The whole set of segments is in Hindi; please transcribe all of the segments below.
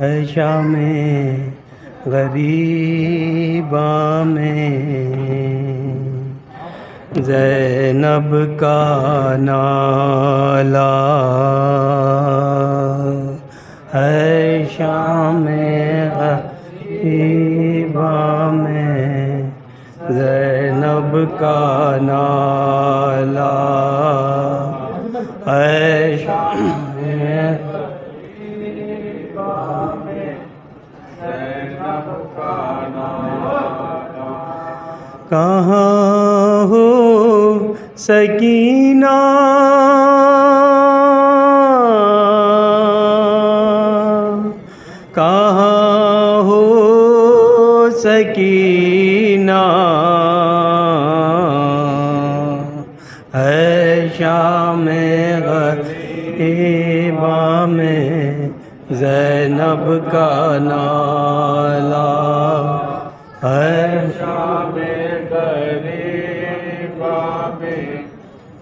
है शाम गरीबा में ज़ैनब का नाला, है शाम गरीबा में ज़ैनब का नाला, है शाम कहाँ हो सकीना, कहाँ हो सकीना, है शाम गरीबा में ज़ैनब का नाला, है शाम गरीबा में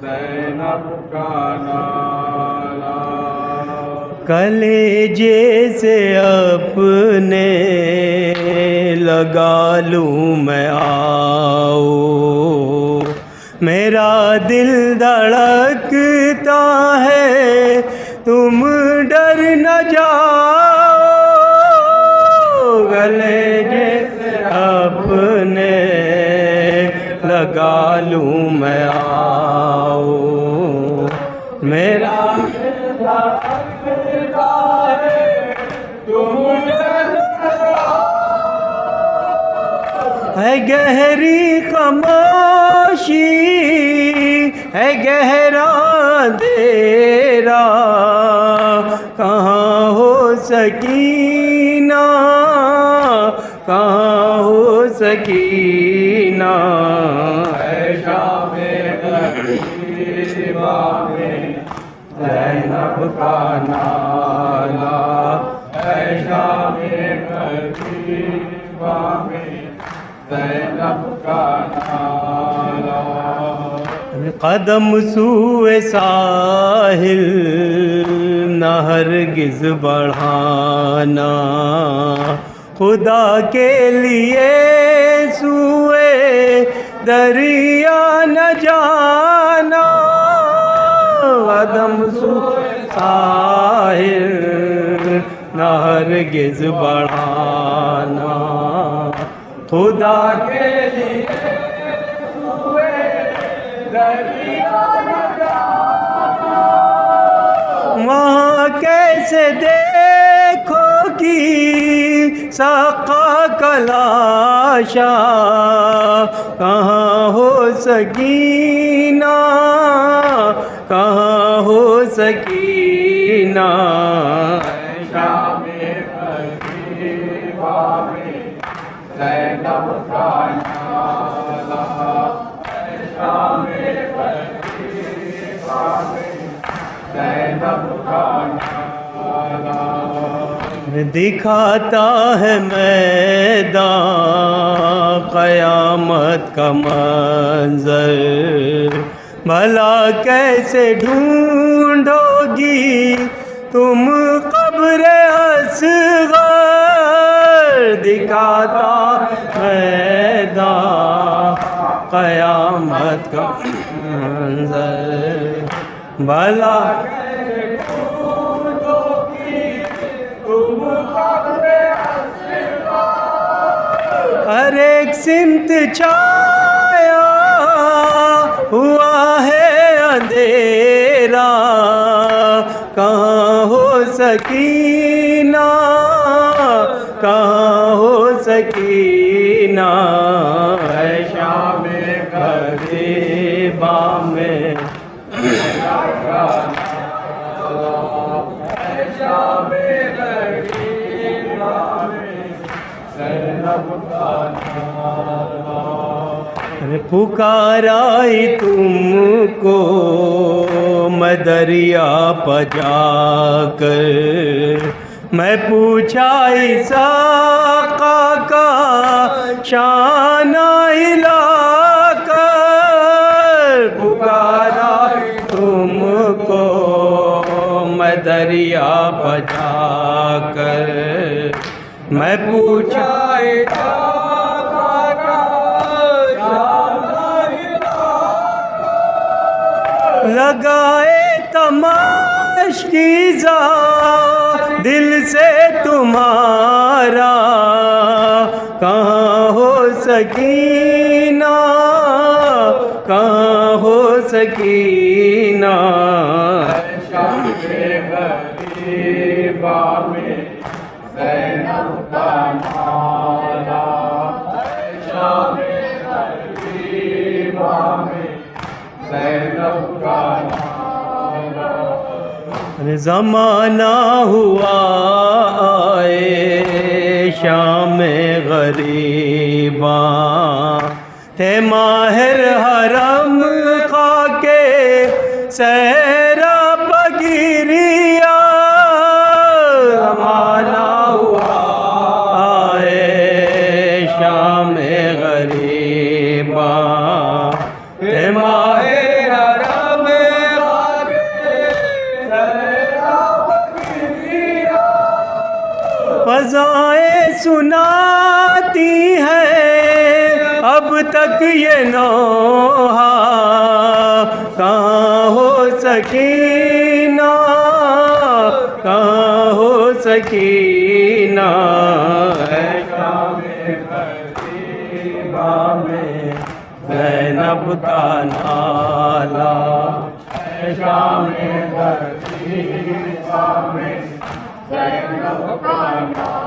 ज़ैनब का नाला। कलेजे से अपने लगा लूँ मैं आओ, मेरा दिल धड़कता है तुम डर न जाओ, कलेजे से अपने लगा लूँ मैं आओ, मेरा है गहरी खामोशी, है गहरा अंधेरा, कहाँ हो सकीना, कहाँ हो सकीना, है शाम गरीबा में ज़ैनब का नाला, है शाम गरीबा में ज़ैनब का नाला। कदम सूए साहिल न हरगिज़ बढ़ाना, खुदा के लिए सूए दरिया न जाना, कदम सूए साहिल न हरगिज़ बढ़ाना, खुदा के लिए सूए दरिया न जाना, वहाँ कैसे देखोगी सक़ा कलाशा, कहाँ हो सकीना, कहाँ हो सकीना, शाम गरीबा में ज़ैनब का नाला, शाम गरीबा में ज़ैनब का नाला। दिखाता है मैदान क़यामत का मंज़र, भला कैसे ढूंढोगी तुम क़ब्र असग़र, दिखाता मैदान क़यामत का मंज़र, भला कैसे ढूंढोगी तुम क़ब्र असग़र, हर एक सिमत छाया हुआ है अंधेरा, कहाँ हो सकीना, कहाँ हो सकीना, है शाम गरीबा में ज़ैनब का नाला, है शाम गरीबा में ज़ैनब का नाला। पुकाराई तुमको मैं दरिया पजाकर, मैं पूछा इसाक़ा का शाना हिलाकर, दरिया बजा कर मैं पूछा लगाए तमाशीज़ा दिल से तुम्हारा कहाँ हो सकीना, कहाँ हो सकीना। गरीबा में ज़ैनब का नाला, गरीबा में ज़ैनब का नाला। ज़माना हुआ आए शाम गरीबा, थे माहिर हरम खाके सहरा बगिरिया। ज़माना हुआ आए शाम गरीबा, थे माहिर हरम खाके सहरा बगिरिया। फ़ज़ाएं सुनाती हैं अब तक ये नौहा, कहाँ हो सकीना, कहाँ हो सकीना। शाम गरीबा में ज़ैनब का नाला, शाम गरीबा में ज़ैनब का नाला।